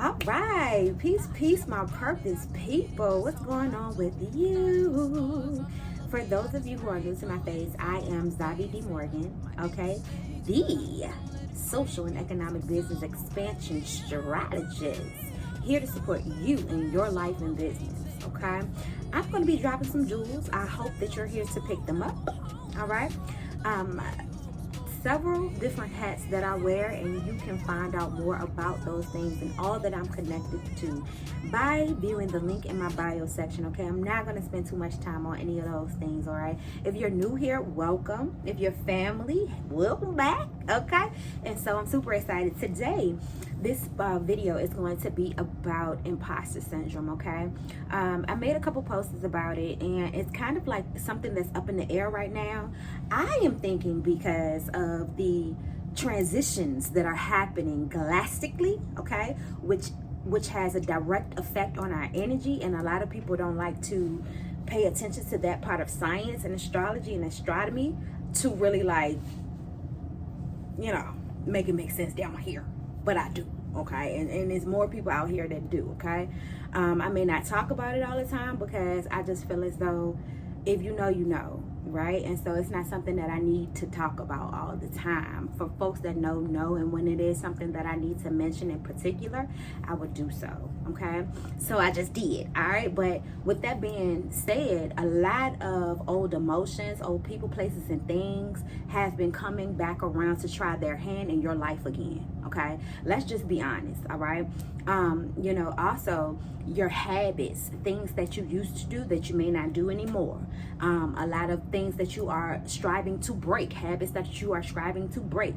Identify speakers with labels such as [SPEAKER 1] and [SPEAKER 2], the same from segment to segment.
[SPEAKER 1] All right, peace, my purpose people. What's going on with you? For those of you who are new to my face, I am Zavi D. Morgan, okay? The social and economic business expansion strategist, here to support you in your life and business, okay? I'm going to be dropping some jewels. I hope that you're here to pick them up, all right? Um, Several different hats that I wear, and you can find out more about those things and all that I'm connected to by viewing the link in my bio section. Okay, I'm not going to spend too much time on any of those things. All right, if you're new here, welcome. If you're family, welcome back. Okay, and so I'm super excited today. This video is going to be about imposter syndrome. Okay, I made a couple posts about it, and it's kind of like something that's up in the air right now. I am thinking because of the transitions that are happening galactically, okay, which has a direct effect on our energy, and a lot of people don't like to pay attention to that part of science and astrology and astronomy to really, like, you know, make it make sense down here. But I do, okay, and there's more people out here that do, okay. I may not talk about it all the time because I just feel as though if you know, you know, right? And so it's not something that I need to talk about all the time. For folks that know, and when it is something that I need to mention in particular, I would do so, okay? So I just did, all right? But with that being said, a lot of old emotions, old people, places, and things have been coming back around to try their hand in your life again, okay? Let's just be honest, all right? You know, also your habits, things that you used to do that you may not do anymore. A lot of things that you are striving to break, habits that you are striving to break,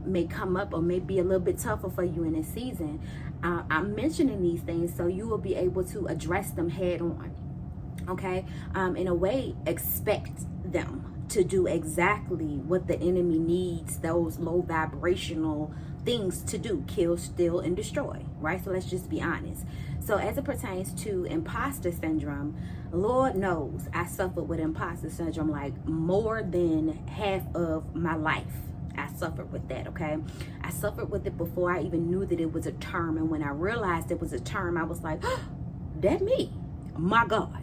[SPEAKER 1] may come up or may be a little bit tougher for you in this season. I'm mentioning these things so you will be able to address them head on, okay? In a way, expect them to do exactly what the enemy needs those low vibrational things to do: kill, steal, and destroy, right? So let's just be honest. So as it pertains to imposter syndrome, Lord knows I suffered with imposter syndrome like more than half of my life. I suffered with that, okay? I suffered with it before I even knew that it was a term. And when I realized it was a term, I was like, oh, that me, my God.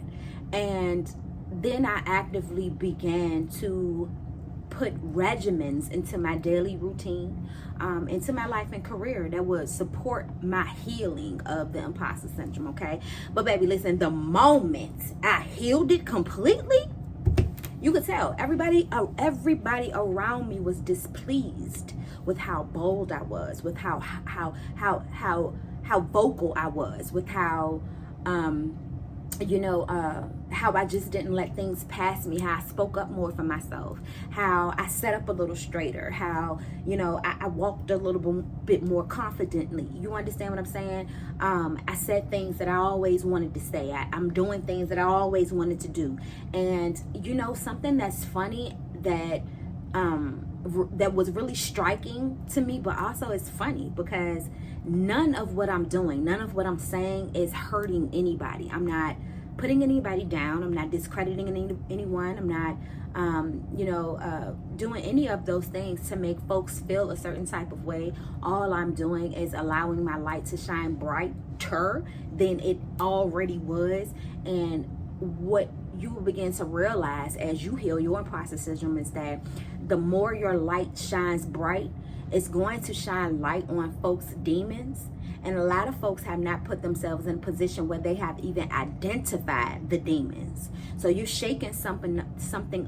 [SPEAKER 1] And then I actively began to put regimens into my daily routine, into my life and career that would support my healing of the imposter syndrome, okay? But baby, listen, the moment I healed it completely, you could tell everybody around me was displeased with how bold I was, with how vocal I was, with how how I just didn't let things pass me, how I spoke up more for myself, how I sat up a little straighter, how, I walked a little bit more confidently. You understand what I'm saying? I said things that I always wanted to say. I'm doing things that I always wanted to do. And, something that's funny that was really striking to me, but also it's funny because none of what I'm doing, none of what I'm saying is hurting anybody. I'm not putting anybody down. I'm not discrediting anyone. I'm not, doing any of those things to make folks feel a certain type of way. All I'm doing is allowing my light to shine brighter than it already was. And what you will begin to realize as you heal your imposter syndrome is that the more your light shines bright, it's going to shine light on folks' demons. And a lot of folks have not put themselves in a position where they have even identified the demons. So you're shaking something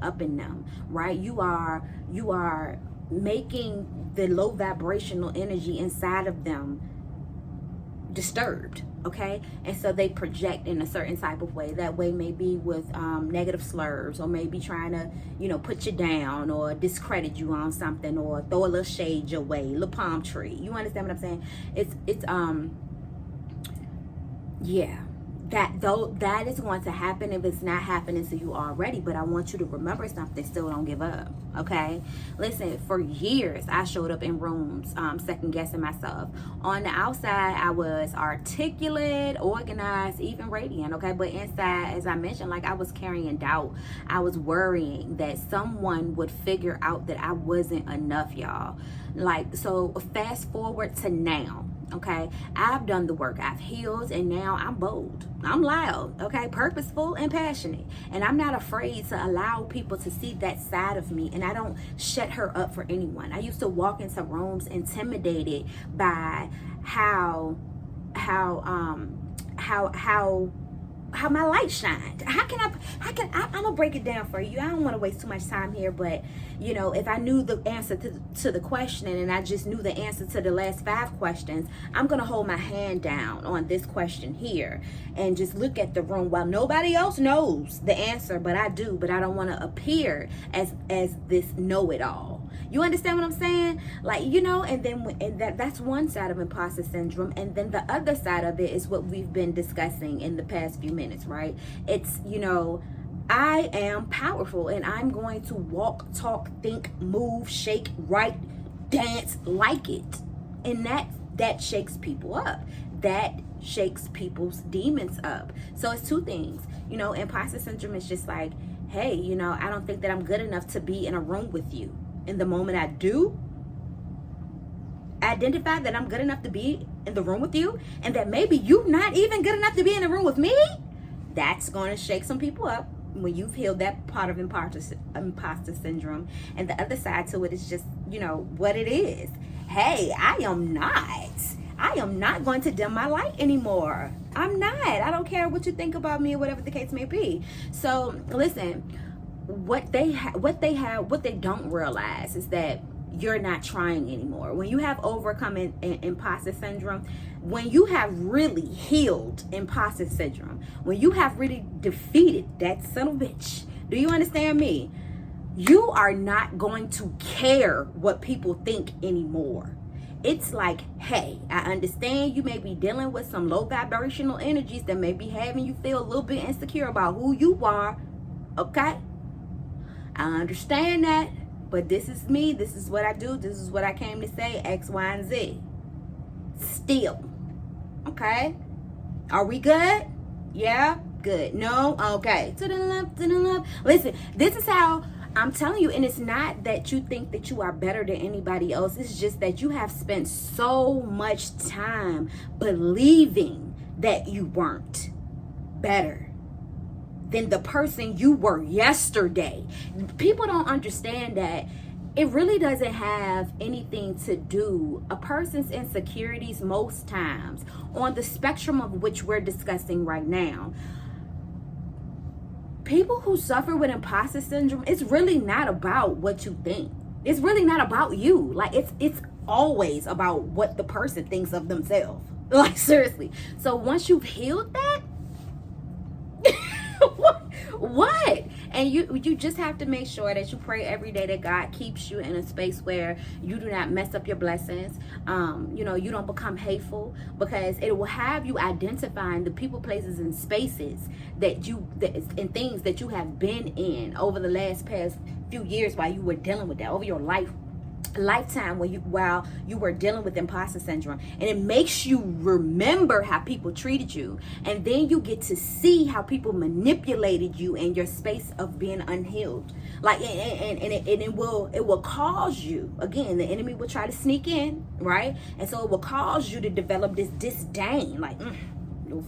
[SPEAKER 1] up in them, right? You are making the low vibrational energy inside of them disturbed, okay? And so they project in a certain type of way. That way may be with negative slurs, or maybe trying to, put you down or discredit you on something, or throw a little shade your way, little palm tree. You understand what I'm saying? It's yeah. That is going to happen if it's not happening to you already. But I want you to remember something. Still don't give up, okay? Listen, for years I showed up in rooms second guessing myself. On the outside I was articulate, organized, even radiant, okay? But inside, as I mentioned, like, I was carrying doubt. I was worrying that someone would figure out that I wasn't enough, y'all. Like, so fast forward to now. Okay, I've done the work, I've healed, and now I'm bold, I'm loud, okay, purposeful and passionate, and I'm not afraid to allow people to see that side of me, and I don't shut her up for anyone. I used to walk into rooms intimidated by how my light shined. I'm gonna break it down for you. I don't want to waste too much time here, but you know, if I knew the answer to the question, and I just knew the answer to the last 5 questions, I'm gonna hold my hand down on this question here and just look at the room while nobody else knows the answer, but I do. But I don't want to appear as this know-it-all. You understand what I'm saying? Like, you know, and that's one side of imposter syndrome. And then the other side of it is what we've been discussing in the past few minutes, right? It's, you know, I am powerful, and I'm going to walk, talk, think, move, shake, write, dance like it. And that shakes people up. That shakes people's demons up. So it's 2 things. You know, imposter syndrome is just like, hey, you know, I don't think that I'm good enough to be in a room with you. And the moment I do identify that I'm good enough to be in the room with you, and that maybe you're not even good enough to be in the room with me, that's going to shake some people up when you've healed that part of imposter syndrome. And the other side to it is just, you know, what it is. Hey, I am not going to dim my light anymore. I'm not. I don't care what you think about me or whatever the case may be. So listen, what they don't realize is that you're not trying anymore. When you have overcome imposter syndrome, when you have really healed imposter syndrome, when you have really defeated that son of a bitch, do you understand me? You are not going to care what people think anymore. It's like, hey, I understand you may be dealing with some low vibrational energies that may be having you feel a little bit insecure about who you are. Okay? I understand that, but this is me. This is what I do. This is what I came to say, X, Y, and Z. Still. Okay? Are we good? Yeah? Good. No? Okay. To the left, to the left. Listen, this is how I'm telling you, and it's not that you think that you are better than anybody else. It's just that you have spent so much time believing that you weren't better than the person you were yesterday. People don't understand that it really doesn't have anything to do. A person's insecurities most times, on the spectrum of which we're discussing right now, people who suffer with imposter syndrome, it's really not about what you think. It's really not about you. Like, it's always about what the person thinks of themselves. Like, seriously. So once you've healed that, what? And you just have to make sure that you pray every day that God keeps you in a space where you do not mess up your blessings. You know, you don't become hateful, because it will have you identifying the people, places, and spaces and things that you have been in over the past few years while you were dealing with that, over your lifetime while you were dealing with imposter syndrome. And it makes you remember how people treated you, and then you get to see how people manipulated you in your space of being unhealed. Like, and it will cause you, again, the enemy will try to sneak in, right? And so it will cause you to develop this disdain, like,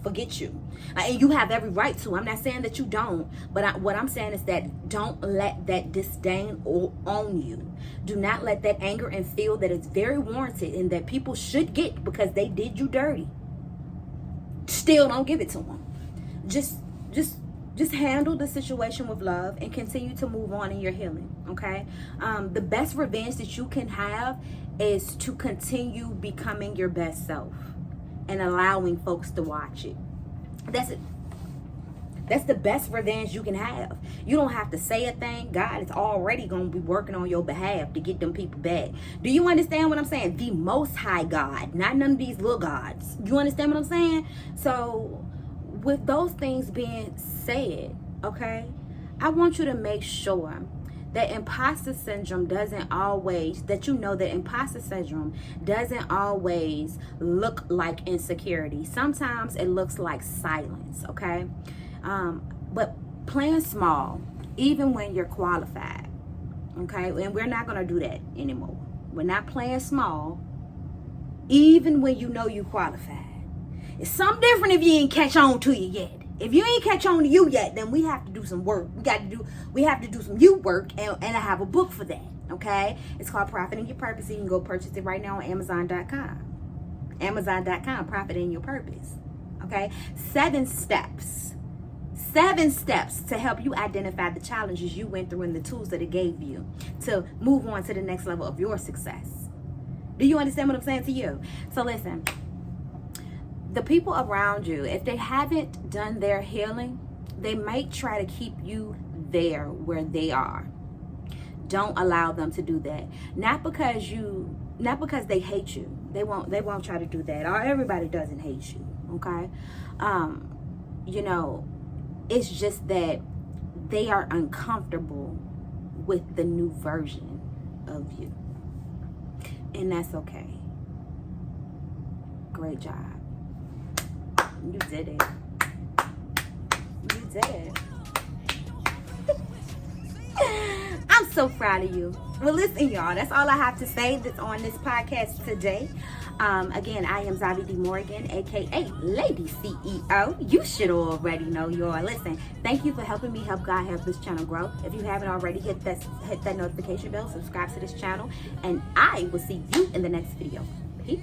[SPEAKER 1] forget you. And you have every right to. I'm not saying that you don't, but what I'm saying is that don't let that disdain own you. Do not let that anger and feel that it's very warranted and that people should get because they did you dirty. Still don't give it to them. Just handle the situation with love and continue to move on in your healing. Okay? The best revenge that you can have is to continue becoming your best self and allowing folks to watch it. That's it. That's the best revenge you can have. You don't have to say a thing. God is already going to be working on your behalf to get them people back. Do you understand what I'm saying? The Most High God, not none of these little gods. You understand what I'm saying? So with those things being said, okay, I want you to make sure that imposter syndrome doesn't always look like insecurity. Sometimes it looks like silence, okay? But playing small, even when you're qualified, okay? And we're not going to do that anymore. We're not playing small. even when you know you qualified. It's something different if you ain't catch on to you yet. If you ain't catch on to you yet, then we have to do some work. We have to do some you work, and I have a book for that. Okay? It's called Profit in Your Purpose. You can go purchase it right now on Amazon.com. Amazon.com, Profit in Your Purpose. Okay? 7 steps. 7 steps to help you identify the challenges you went through and the tools that it gave you to move on to the next level of your success. Do you understand what I'm saying to you? So listen, the people around you, if they haven't done their healing, they might try to keep you there where they are. Don't allow them to do that. Not because they hate you. They won't try to do that. Or everybody doesn't hate you. Okay? You know, it's just that they are uncomfortable with the new version of you. And that's okay. Great job. You did it. You did it. I'm so proud of you. Well, listen, y'all. That's all I have to say that's on this podcast today. Again, I am Zavi D. Morgan, aka Lady CEO. You should already know, y'all. Listen, thank you for helping me help God help this channel grow. If you haven't already, hit that notification bell, subscribe to this channel, and I will see you in the next video. Peace.